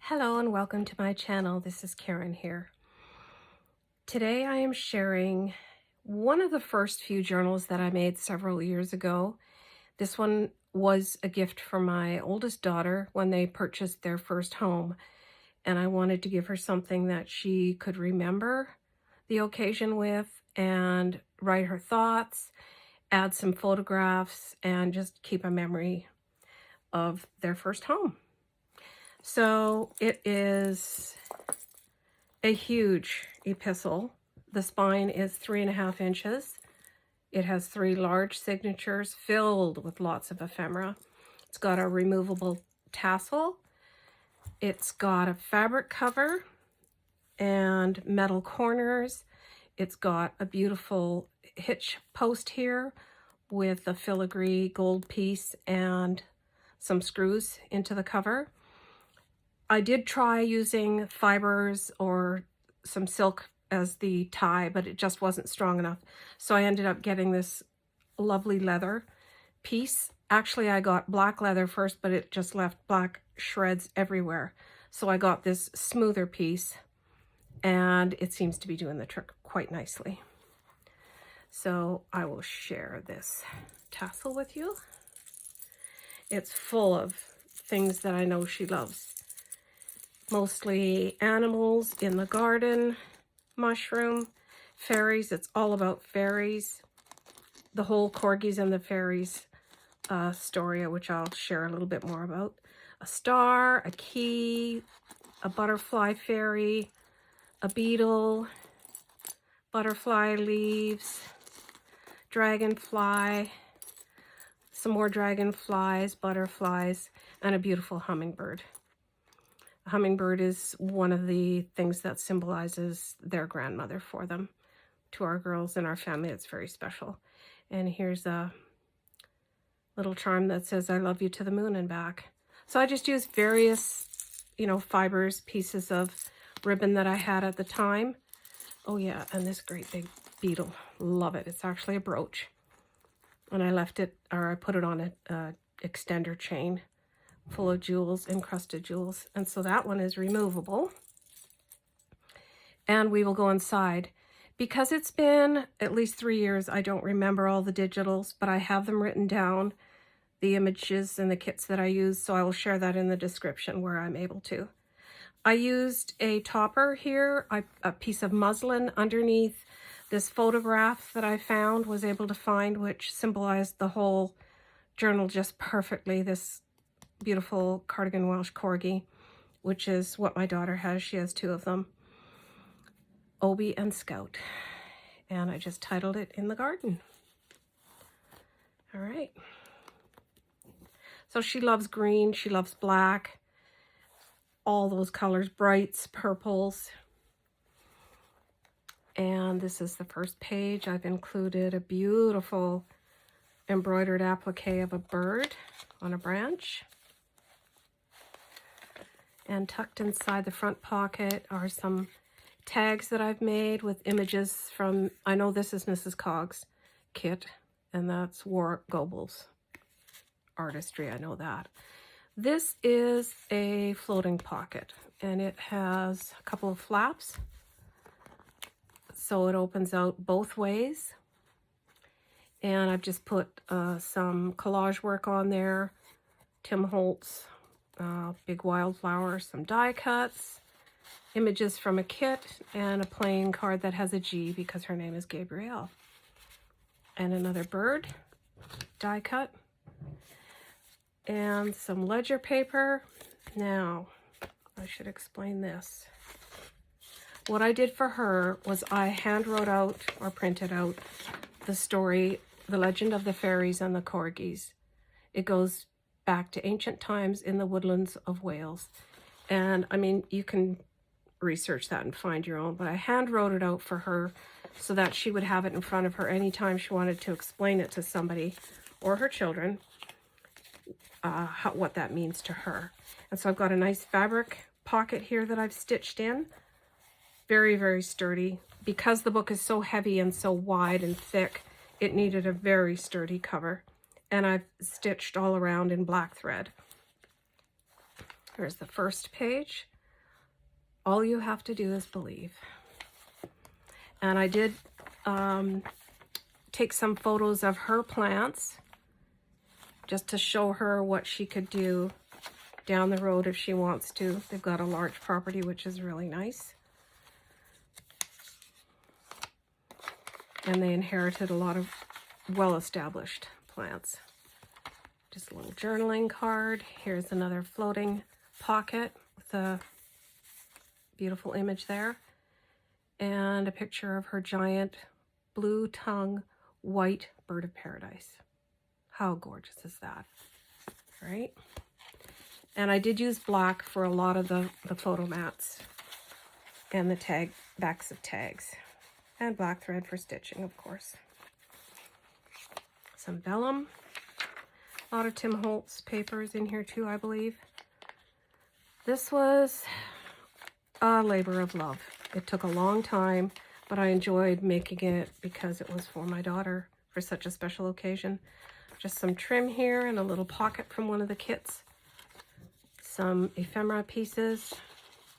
Hello and welcome to my channel. This is Karen here. Today I am sharing one of the first few journals that I made several years ago. This one was a gift for my oldest daughter when they purchased their first home, and I wanted to give her something that she could remember the occasion with and write her thoughts, add some photographs, and just keep a memory of their first home. So it is a huge epistle. The spine is 3.5 inches. It has 3 large signatures filled with lots of ephemera. It's got a removable tassel. It's got a fabric cover and metal corners. It's got a beautiful hitch post here with a filigree gold piece and some screws into the cover. I did try using fibers or some silk as the tie, but it just wasn't strong enough. So I ended up getting this lovely leather piece. Actually, I got black leather first, but it just left black shreds everywhere. So I got this smoother piece, and it seems to be doing the trick quite nicely. So I will share this tassel with you. It's full of things that I know she loves. Mostly animals in the garden, mushroom, fairies. It's all about fairies. The whole Corgies and the fairies story, which I'll share a little bit more about. A star, a key, a butterfly fairy, a beetle, butterfly leaves, dragonfly, some more dragonflies, butterflies, and a beautiful hummingbird. A hummingbird is one of the things that symbolizes their grandmother for them. To our girls in our family, it's very special. And here's a little charm that says, "I love you to the moon and back." So I just used various, fibers, pieces of ribbon that I had at the time. Oh yeah, and this great big beetle. Love it. It's actually a brooch. And I left it, or I put it on a extender chain full of jewels, encrusted jewels. And so that one is removable. And we will go inside. Because it's been at least 3 years, I don't remember all the digitals, but I have them written down, the images and the kits that I use, so I will share that in the description where I'm able to. I used a topper here, a piece of muslin underneath this photograph that I found, was able to find, which symbolized the whole journal just perfectly. This beautiful cardigan Welsh Corgi, which is what my daughter has. She has 2 of them, Obi and Scout. And I just titled it In the Garden. All right. So she loves green, she loves black, all those colors, brights, purples. And this is the first page. I've included a beautiful embroidered applique of a bird on a branch. And tucked inside the front pocket are some tags that I've made with images from, I know this is Mrs. Cog's kit, and that's Warwick Goebel's artistry, I know that. This is a floating pocket, and it has a couple of flaps, so it opens out both ways. And I've just put some collage work on there, Tim Holtz, big wildflower, some die cuts, images from a kit, and a playing card that has a G because her name is Gabrielle. And another bird, die cut, and some ledger paper. Now, I should explain this. What I did for her was I hand wrote out or printed out the story, The Legend of the Fairies and the Corgies. It goes back to ancient times in the woodlands of Wales. And I mean, you can research that and find your own, but I hand wrote it out for her so that she would have it in front of her anytime she wanted to explain it to somebody or her children, what that means to her. And so I've got a nice fabric pocket here that I've stitched in. Very, very sturdy. Because the book is so heavy and so wide and thick, it needed a very sturdy cover. And I've stitched all around in black thread. Here's the first page. All you have to do is believe. And I did take some photos of her plants just to show her what she could do down the road if she wants to. They've got a large property, which is really nice. And they inherited a lot of well-established plants. Just a little journaling card. Here's another floating pocket with a beautiful image there. And a picture of her giant blue-tongue white bird of paradise. How gorgeous is that, right? And I did use black for a lot of the photo mats and the backs of tags. And black thread for stitching, of course. Some vellum. A lot of Tim Holtz papers in here too, I believe. This was a labor of love. It took a long time, but I enjoyed making it because it was for my daughter for such a special occasion. Just some trim here and a little pocket from one of the kits. Some ephemera pieces.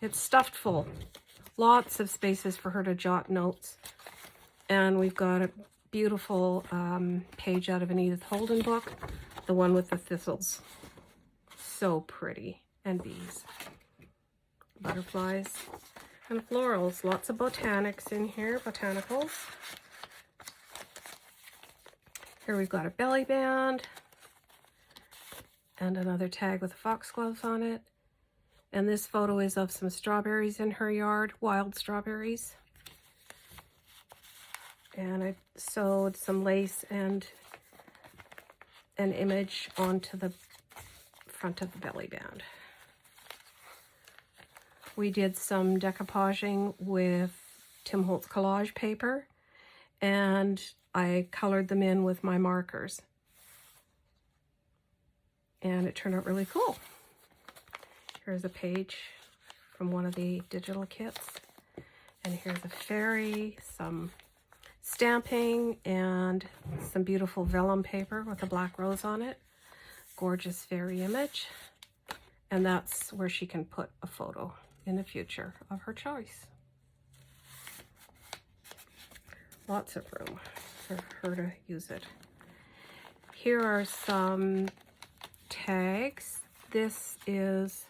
It's stuffed full. Lots of spaces for her to jot notes. And we've got a beautiful page out of an Edith Holden book, the one with the thistles. So pretty. And bees. Butterflies. And florals. Lots of botanics in here, botanicals. Here we've got a belly band. And another tag with foxgloves on it. And this photo is of some strawberries in her yard, wild strawberries. And I sewed some lace and an image onto the front of the belly band. We did some decoupaging with Tim Holtz collage paper, and I colored them in with my markers. And it turned out really cool. Here's a page from one of the digital kits. And here's a fairy, some stamping, and some beautiful vellum paper with a black rose on it. Gorgeous fairy image. And that's where she can put a photo in the future of her choice. Lots of room for her to use it. Here are some tags. This is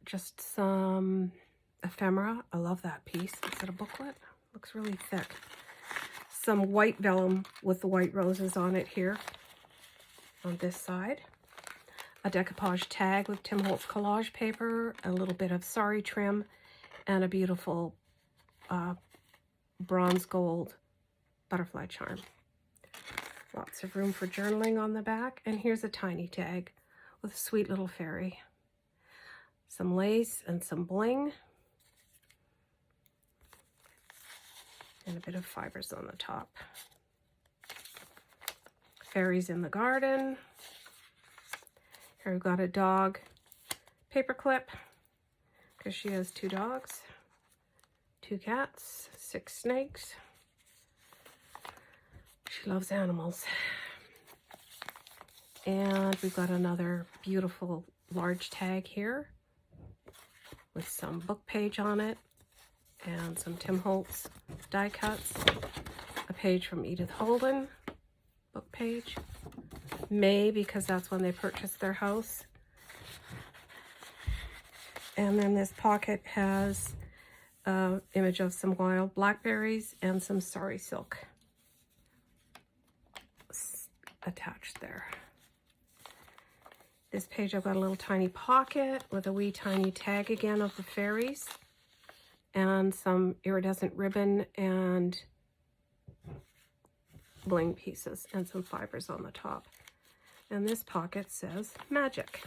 just some ephemera. I love that piece. Is it a booklet? Looks really thick. Some white vellum with the white roses on it here on this side. A decoupage tag with Tim Holtz collage paper, a little bit of sari trim, and a beautiful bronze gold butterfly charm. Lots of room for journaling on the back. And here's a tiny tag with a sweet little fairy. Some lace and some bling. And a bit of fibers on the top. Fairies in the garden. Here we've got a dog paper clip because she has 2 dogs, 2 cats, 6 snakes. She loves animals. And we've got another beautiful large tag here with some book page on it and some Tim Holtz die cuts. A page from Edith Holden, book page. May, because that's when they purchased their house. And then this pocket has an image of some wild blackberries and some sari silk attached there. This page I've got a little tiny pocket with a wee tiny tag again of the fairies and some iridescent ribbon and bling pieces and some fibers on the top. And this pocket says magic.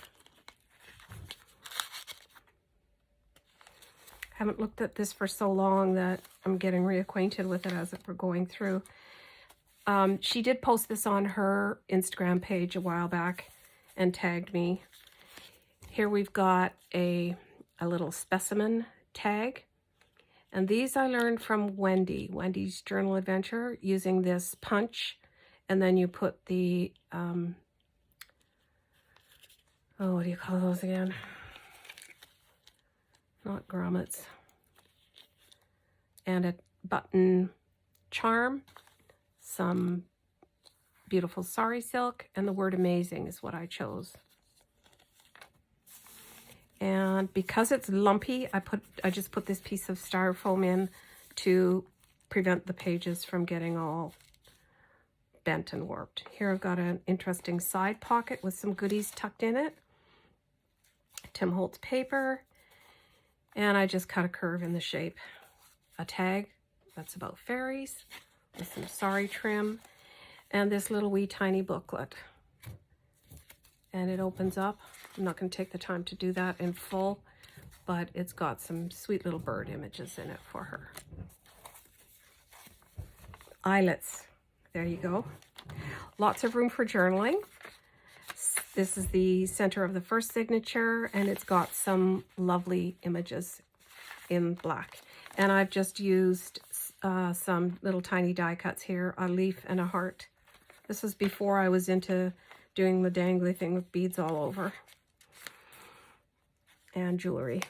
Haven't looked at this for so long that I'm getting reacquainted with it as we're going through. She did post this on her Instagram page a while back and tagged me. Here we've got a little specimen tag. And these I learned from Wendy's Journal Adventure, using this punch. And then you put the, what do you call those again? not grommets. And a button charm, some beautiful sari silk, and the word amazing is what I chose. And because it's lumpy, I just put this piece of styrofoam in to prevent the pages from getting all bent and warped. Here I've got an interesting side pocket with some goodies tucked in it. Tim Holtz paper, and I just cut a curve in the shape. A tag that's about fairies with some sari trim, and this little wee tiny booklet. And it opens up. I'm not going to take the time to do that in full, but it's got some sweet little bird images in it for her. Eyelets. There you go. Lots of room for journaling. This is the center of the first signature, and it's got some lovely images in black. And I've just used some little tiny die cuts here, a leaf and a heart. This was before I was into doing the dangly thing with beads all over. And jewelry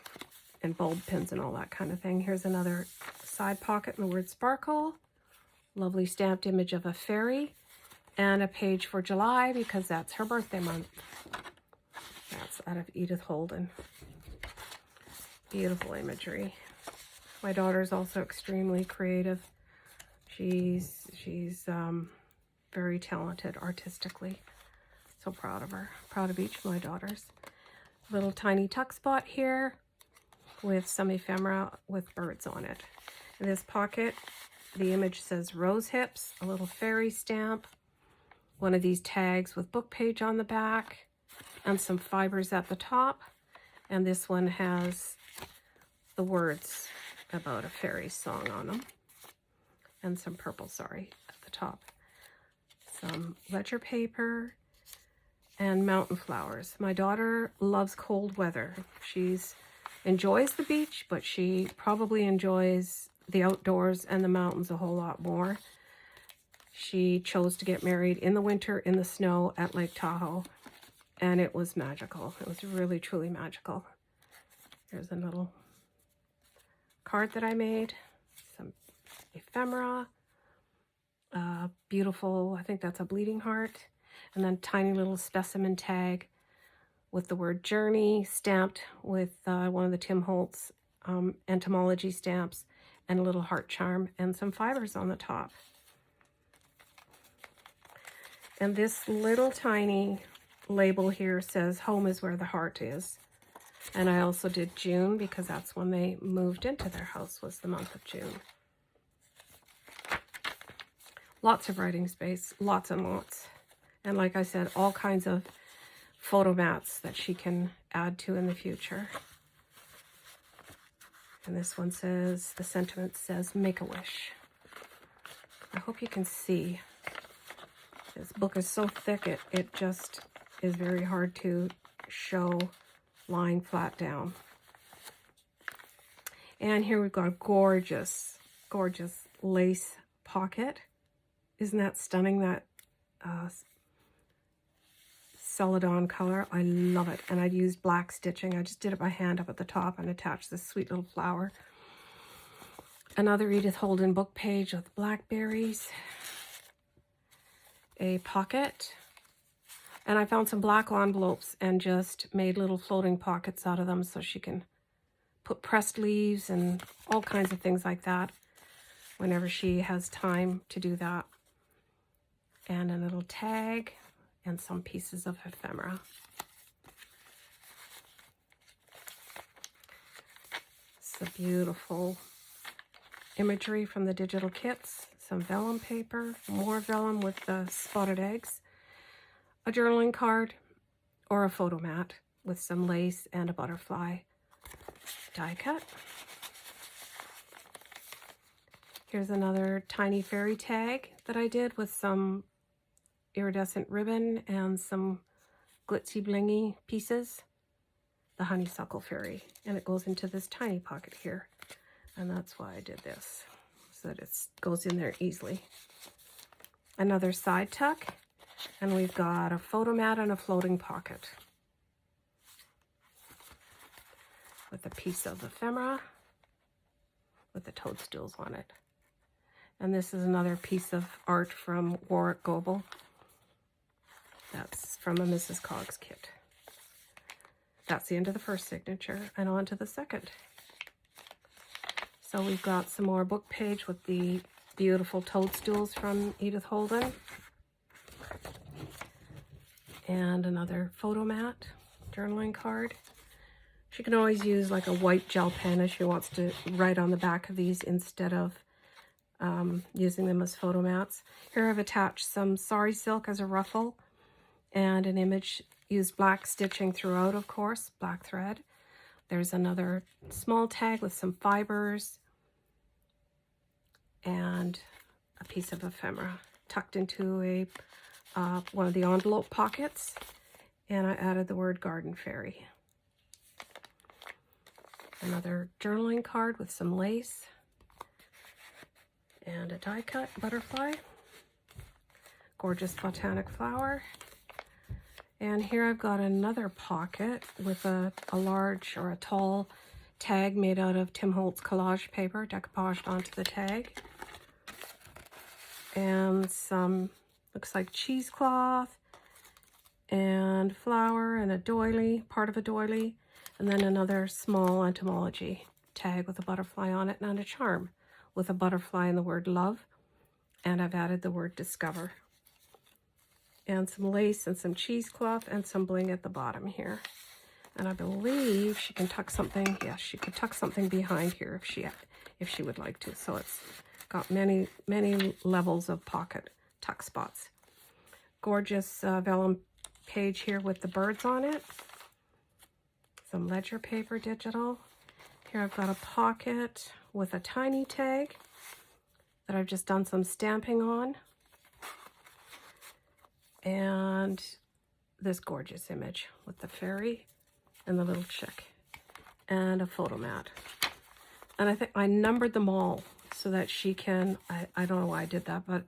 and bulb pins and all that kind of thing. Here's another side pocket and the word sparkle. Lovely stamped image of a fairy. And a page for July because that's her birthday month. That's out of Edith Holden. Beautiful imagery. My daughter's also extremely creative. She's very talented artistically. So proud of her. Proud of each of my daughters. Little tiny tuck spot here with some ephemera with birds on it. In this pocket, the image says rose hips, a little fairy stamp, one of these tags with book page on the back, and some fibers at the top. And this one has the words about a fairy song on them, and some purple sari at the top. Some ledger paper and mountain flowers. My daughter loves cold weather. She enjoys the beach, but she probably enjoys the outdoors and the mountains a whole lot more. She chose to get married in the winter in the snow at Lake Tahoe, and it was magical. It was really, truly magical. Here's a little card that I made, some ephemera, beautiful, I think that's a bleeding heart, and then tiny little specimen tag with the word journey stamped with one of the Tim Holtz entomology stamps, and a little heart charm and some fibers on the top. And this little tiny label here says home is where the heart is. And I also did June because that's when they moved into their house, was the month of June. Lots of writing space, lots and lots. And like I said, all kinds of photo mats that she can add to in the future. And this one says, the sentiment says, make a wish. I hope you can see. This book is so thick, it just is very hard to show lying flat down. And here we've got a gorgeous, gorgeous lace pocket. Isn't that stunning, that celadon color? I love it. And I'd used black stitching. I just did it by hand up at the top and attached this sweet little flower. Another Edith Holden book page with blackberries. A pocket, and I found some black envelopes and just made little floating pockets out of them so she can put pressed leaves and all kinds of things like that whenever she has time to do that. And a little tag and some pieces of ephemera. It's a beautiful imagery from the digital kits. Some vellum paper, more vellum with the spotted eggs, a journaling card, or a photo mat with some lace and a butterfly die cut. Here's another tiny fairy tag that I did with some iridescent ribbon and some glitzy blingy pieces. The honeysuckle fairy, and it goes into this tiny pocket here, and that's why I did this, so that it goes in there easily. Another side tuck, and we've got a photo mat and a floating pocket with a piece of ephemera with the toadstools on it. And this is another piece of art from Warwick Goebel. That's from a Mrs. Cogs kit. That's the end of the first signature, and on to the second. So we've got some more book page with the beautiful toadstools from Edith Holden. And another photo mat, journaling card. She can always use like a white gel pen if she wants to write on the back of these instead of using them as photo mats. Here I've attached some sari silk as a ruffle and an image, used black stitching throughout, of course, black thread. There's another small tag with some fibers and a piece of ephemera tucked into a one of the envelope pockets, and I added the word Garden Fairy. Another journaling card with some lace and a die cut butterfly, gorgeous botanic flower. And here I've got another pocket with a large or a tall tag made out of Tim Holtz collage paper decoupaged onto the tag. And some, looks like cheesecloth and flower and a doily, part of a doily. And then another small entomology tag with a butterfly on it and a charm with a butterfly and the word love. And I've added the word discover. And some lace and some cheesecloth and some bling at the bottom here. And I believe she can tuck something, yes, she could tuck something behind here if she would like to. So it's got many levels of pocket tuck spots. Gorgeous vellum page here with the birds on it. Some ledger paper digital. Here I've got a pocket with a tiny tag that I've just done some stamping on. And this gorgeous image with the fairy and the little chick and a photo mat. And I think I numbered them all so that she can, I don't know why I did that, but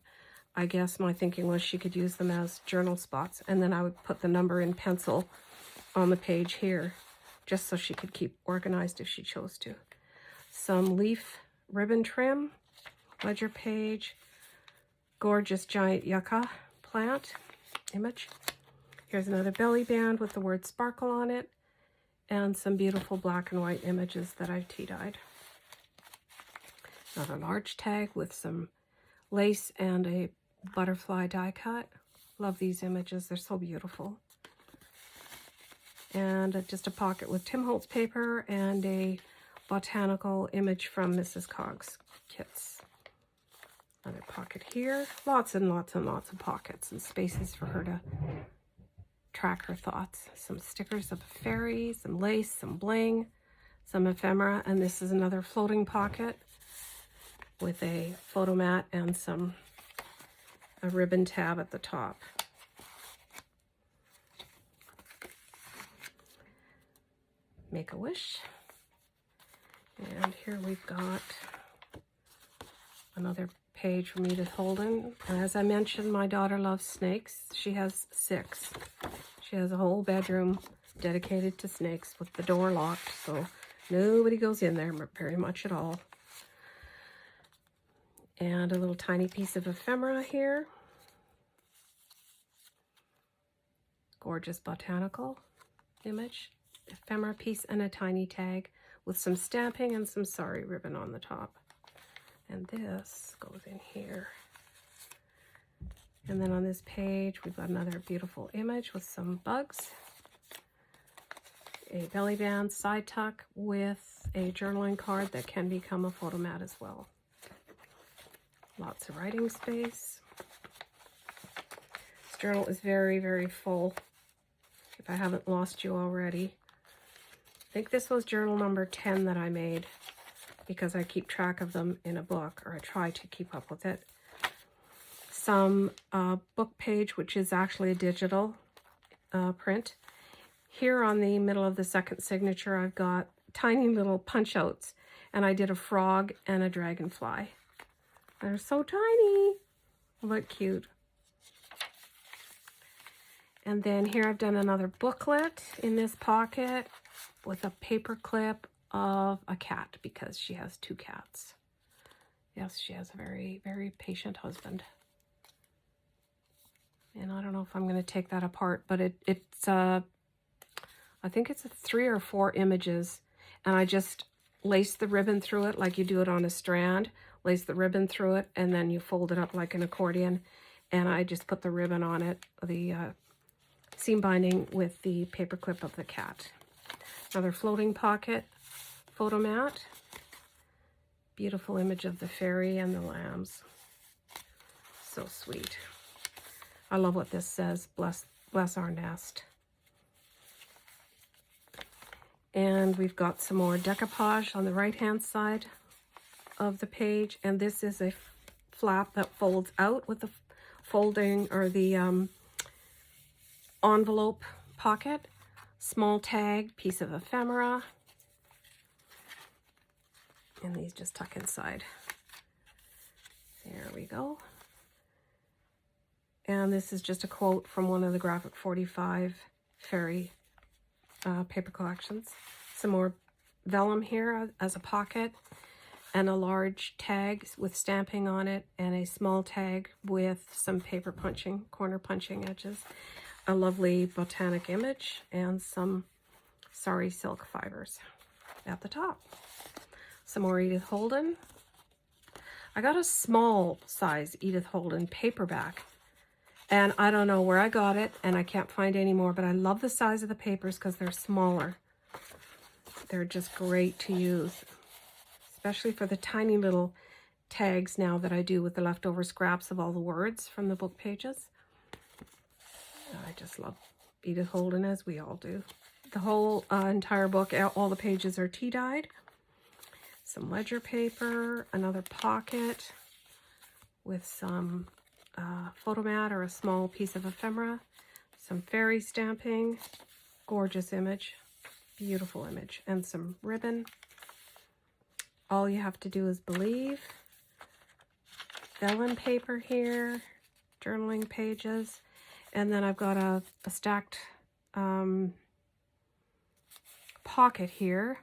I guess my thinking was she could use them as journal spots, and then I would put the number in pencil on the page here just so she could keep organized if she chose to. Some leaf ribbon trim, ledger page, gorgeous giant yucca plant image. Here's another belly band with the word sparkle on it and some beautiful black and white images that I've tea-dyed. Another large tag with some lace and a butterfly die cut. Love these images, they're so beautiful. And just a pocket with Tim Holtz paper and a botanical image from Mrs. Cogs kits. Another pocket here. Lots and lots and lots of pockets and spaces for her to track her thoughts. Some stickers of fairies, some lace, some bling, some ephemera, and this is another floating pocket with a photo mat and a ribbon tab at the top. Make a wish. And here we've got another page from Edith Holden. As I mentioned, my daughter loves snakes. She has 6. She has a whole bedroom dedicated to snakes with the door locked, so nobody goes in there very much at all. And a little tiny piece of ephemera here. Gorgeous botanical image. Ephemera piece and a tiny tag with some stamping and some sari ribbon on the top. And this goes in here. And then on this page, we've got another beautiful image with some bugs. A belly band side tuck with a journaling card that can become a photo mat as well. Lots of writing space. This journal is very full, if I haven't lost you already. I think this was journal number 10 that I made, because I keep track of them in a book, or I try to keep up with it. Some book page, which is actually a digital print. Here on the middle of the second signature, I've got tiny little punch outs, and I did a frog and a dragonfly. They're so tiny, but cute. And then here I've done another booklet in this pocket with a paper clip of a cat because she has 2 cats. Yes, she has a very, very patient husband. And I don't know if I'm going to take that apart, but it's I think it's 3 or 4 images, and I just lace the ribbon through it like you do it on a strand. Lace the ribbon through it, and then you fold it up like an accordion, and I just put the ribbon on it, the seam binding with the paper clip of the cat. Another floating pocket photo mat. Beautiful image of the fairy and the lambs. So sweet. I love what this says, bless our nest. And we've got some more decoupage on the right-hand side of the page. And this is a flap that folds out with the folding or the envelope pocket. Small tag, piece of ephemera. And these just tuck inside. There we go. And this is just a quote from one of the Graphic 45 fairy paper collections. Some more vellum here as a pocket, and a large tag with stamping on it, and a small tag with some paper punching, corner punching edges. A lovely botanic image, and some sari silk fibers at the top. Some more Edith Holden. I got a small size Edith Holden paperback, and I don't know where I got it, and I can't find any more, but I love the size of the papers because they're smaller. They're just great to use, especially for the tiny little tags now that I do with the leftover scraps of all the words from the book pages. I just love Edith Holden, as we all do. The whole entire book, all the pages are tea dyed. Some ledger paper, another pocket with some photo mat or a small piece of ephemera, some fairy stamping, gorgeous image, beautiful image, and some ribbon. All you have to do is believe. Vellum paper here, journaling pages, and then I've got a stacked pocket here.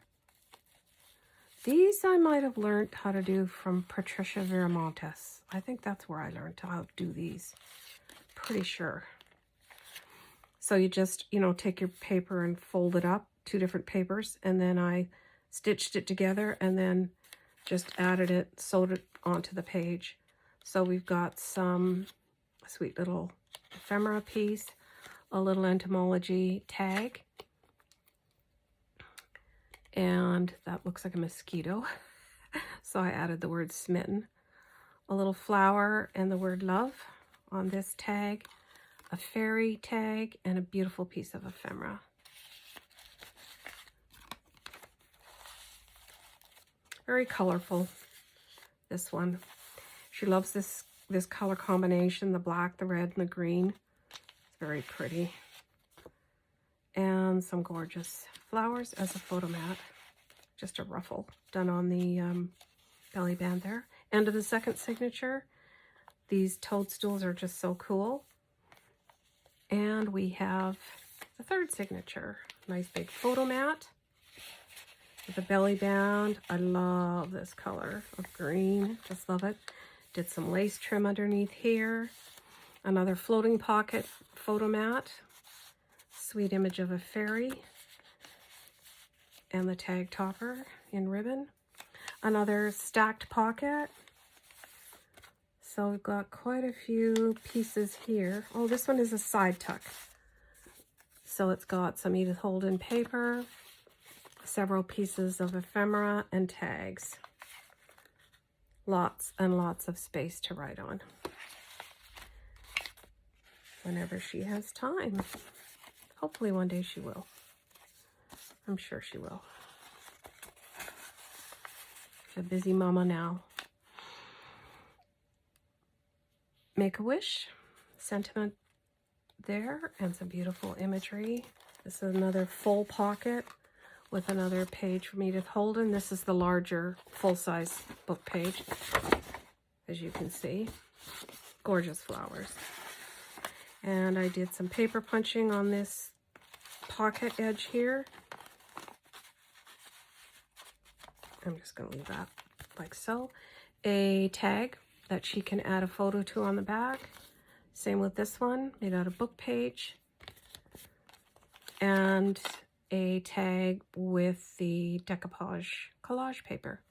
These I might have learned how to do from Patricia Viramontes. I think that's where I learned how to do these. Pretty sure. So you just, take your paper and fold it up, 2 different papers, and then I stitched it together and then just added it, sewed it onto the page. So we've got some sweet little ephemera piece, a little entomology tag, and that looks like a mosquito. So I added the word smitten. A little flower and the word love on this tag, a fairy tag, and a beautiful piece of ephemera. Very colorful, this one. She loves this color combination, the black, the red, and the green. It's very pretty. And some gorgeous flowers as a photo mat. Just a ruffle done on the belly band there. End of the second signature. These toadstools are just so cool. And we have the third signature. Nice big photo mat with a belly band. I love this color of green. Just love it. Did some lace trim underneath here. Another floating pocket photo mat. Sweet image of a fairy. And the tag topper in ribbon. Another stacked pocket. So we've got quite a few pieces here. Oh, this one is a side tuck. So it's got some Edith Holden paper, several pieces of ephemera, and tags. Lots and lots of space to write on whenever she has time. Hopefully one day she will. I'm sure she will. She's a busy mama now. Make-A-Wish sentiment there, and some beautiful imagery. This is another full pocket with another page from Edith Holden. This is the larger full-size book page, as you can see. Gorgeous flowers. And I did some paper punching on this pocket edge here. I'm just going to leave that like so. A tag that she can add a photo to on the back. Same with this one, made out of book page. And a tag with the decoupage collage paper.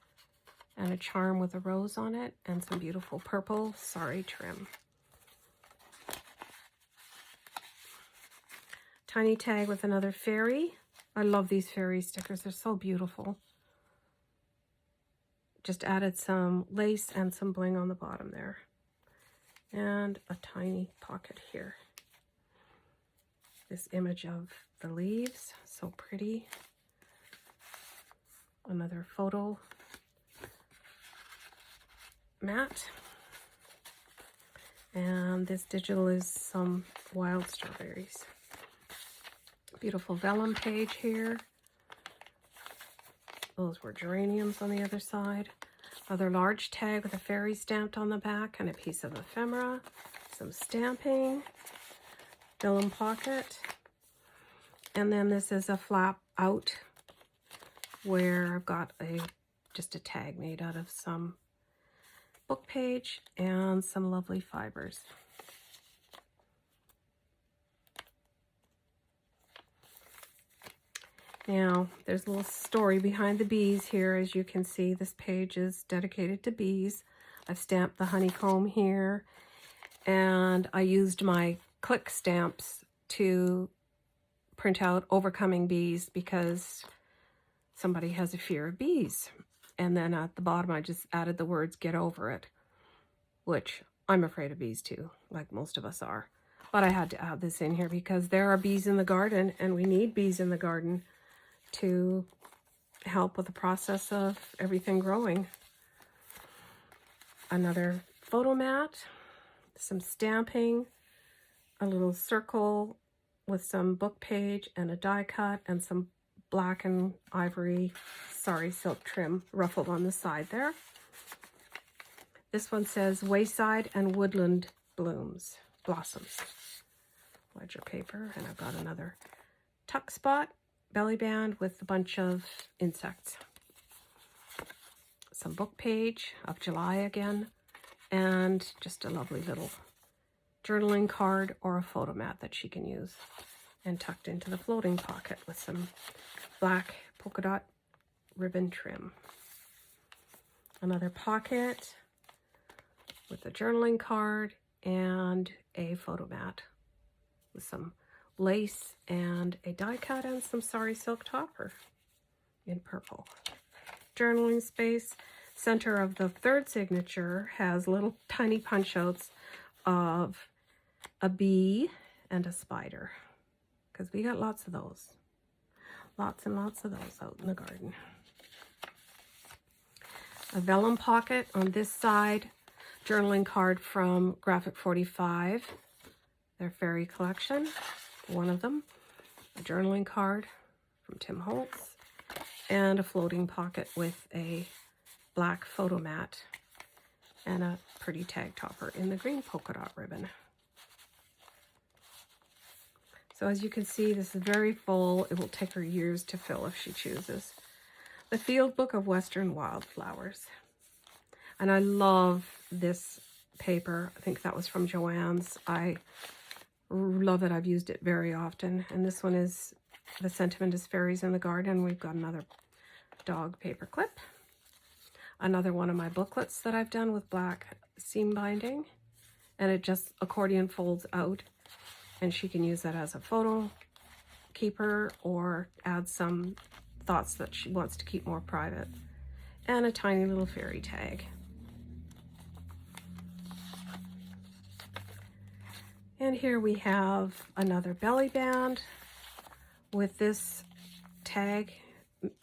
And a charm with a rose on it and some beautiful purple sari trim. Tiny tag with another fairy. I love these fairy stickers. They're so beautiful. Just added some lace and some bling on the bottom there. And a tiny pocket here. This image of the leaves, so pretty. Another photo mat. And this digital is some wild strawberries. Beautiful vellum page here. Those were geraniums on the other side. Another large tag with a fairy stamped on the back and a piece of ephemera. Some stamping. Vellum pocket. And then this is a flap out where I've got just a tag made out of some book page and some lovely fibers. Now, there's a little story behind the bees here. As you can see, this page is dedicated to bees. I've stamped the honeycomb here, and I used my click stamps to print out overcoming bees because somebody has a fear of bees. And then at the bottom, I just added the words, get over it, which I'm afraid of bees too, like most of us are. But I had to add this in here because there are bees in the garden, and we need bees in the garden to help with the process of everything growing. Another photo mat, some stamping, a little circle with some book page and a die cut and some black and ivory sari silk trim ruffled on the side there. This one says Wayside and Woodland Blossoms. Ledger paper, and I've got another tuck spot belly band with a bunch of insects. Some book page of July again, and just a lovely little journaling card or a photo mat that she can use, and tucked into the floating pocket with some black polka dot ribbon trim. Another pocket with a journaling card and a photo mat with some lace and a die cut and some sari silk topper in purple. Journaling space. Center of the third signature has little tiny punch outs of a bee and a spider, because we got lots of those. Lots and lots of those out in the garden. A vellum pocket on this side. Journaling card from Graphic 45, their fairy collection, one of them. A journaling card from Tim Holtz, and a floating pocket with a black photo mat and a pretty tag topper in the green polka dot ribbon. So as you can see, this is very full. It will take her years to fill if she chooses. The Field Book of Western Wildflowers. And I love this paper. I think that was from Joann's. I love it. I've used it very often. And this one is, the sentiment is Fairies in the Garden. We've got another dog paper clip. Another one of my booklets that I've done with black seam binding. And it just accordion folds out. And she can use that as a photo keeper or add some thoughts that she wants to keep more private. And a tiny little fairy tag. And here we have another belly band with this tag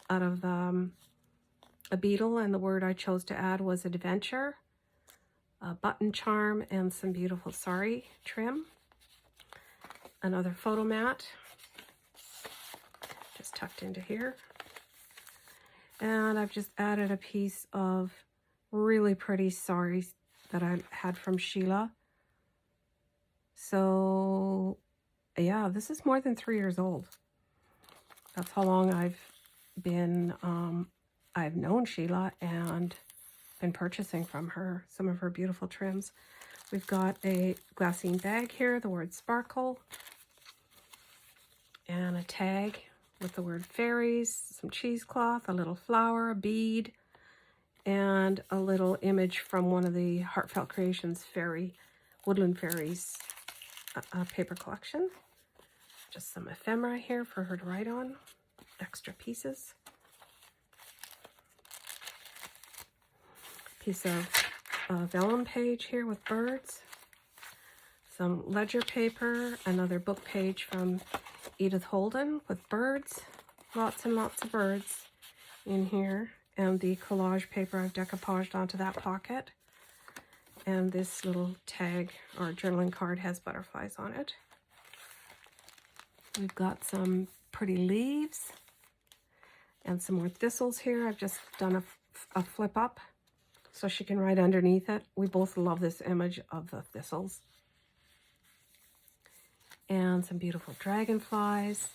out of a beetle, and the word I chose to add was adventure, a button charm, and some beautiful sari trim. Another photo mat, just tucked into here. And I've just added a piece of really pretty sari that I had from Sheila. So yeah, this is more than 3 years old. That's how long I've been I've known Sheila and been purchasing from her some of her beautiful trims. We've got a glassine bag here, the word sparkle, and a tag with the word fairies, some cheesecloth, a little flower, a bead, and a little image from one of the Heartfelt Creations Woodland Fairies paper collection. Just some ephemera here for her to write on, extra pieces. Piece of vellum page here with birds. Some ledger paper, another book page from Edith Holden with birds. Lots and lots of birds in here. And the collage paper I've decoupaged onto that pocket. And this little tag or journaling card has butterflies on it. We've got some pretty leaves and some more thistles here. I've just done a flip up so she can write underneath it. We both love this image of the thistles. And some beautiful dragonflies.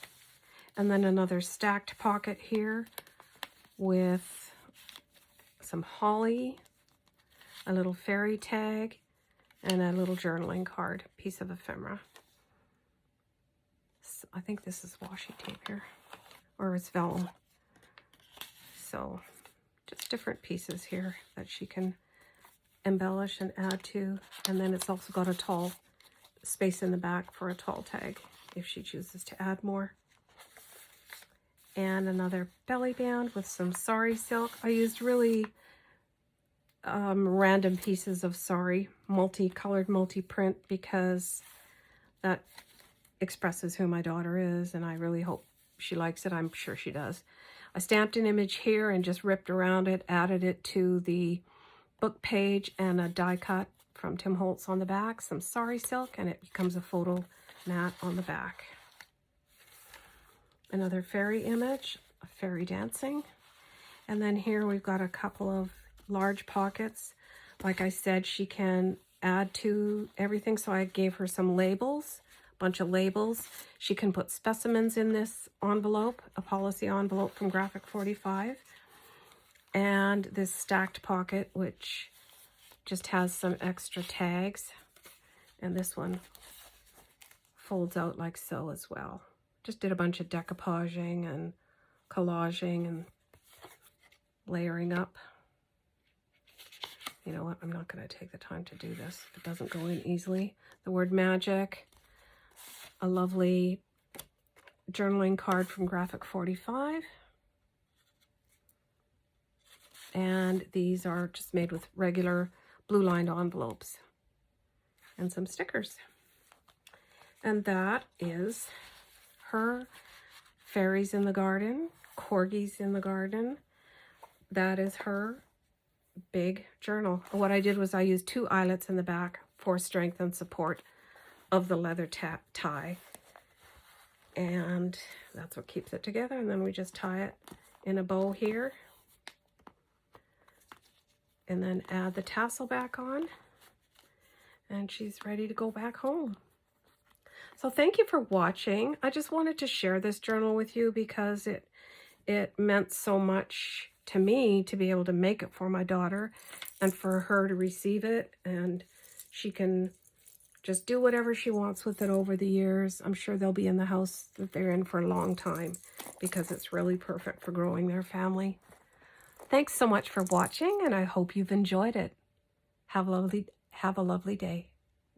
And then another stacked pocket here with some holly, a little fairy tag, and a little journaling card, piece of ephemera. So I think this is washi tape here, or it's vellum. So just different pieces here that she can embellish and add to. And then it's also got a tall space in the back for a tall tag if she chooses to add more. And another belly band with some sari silk. I used really random pieces of sari, multicolored, multi-print, because that expresses who my daughter is, and I really hope she likes it. I'm sure she does. I stamped an image here and just ripped around it, added it to the book page, and a die cut from Tim Holtz on the back, some sari silk, and it becomes a photo mat on the back. Another fairy image, a fairy dancing. And then here we've got a couple of large pockets. Like I said, she can add to everything, so I gave her some labels, a bunch of labels. She can put specimens in this envelope, a policy envelope from Graphic 45. And this stacked pocket, which just has some extra tags. And this one folds out like so as well. Just did a bunch of decoupaging and collaging and layering up. You know what? I'm not going to take the time to do this. It doesn't go in easily. The word magic. A lovely journaling card from Graphic 45. And these are just made with regular blue-lined envelopes. And some stickers. And that is her Fairies in the Garden, Corgies in the Garden. That is her big journal. What I did was I used 2 eyelets in the back for strength and support of the leather tie. And that's what keeps it together. And then we just tie it in a bow here. And then add the tassel back on. And she's ready to go back home. So thank you for watching. I just wanted to share this journal with you because it meant so much to me to be able to make it for my daughter and for her to receive it, and she can just do whatever she wants with it over the years. I'm sure they'll be in the house that they're in for a long time because it's really perfect for growing their family. Thanks so much for watching, and I hope you've enjoyed it. Have a lovely day.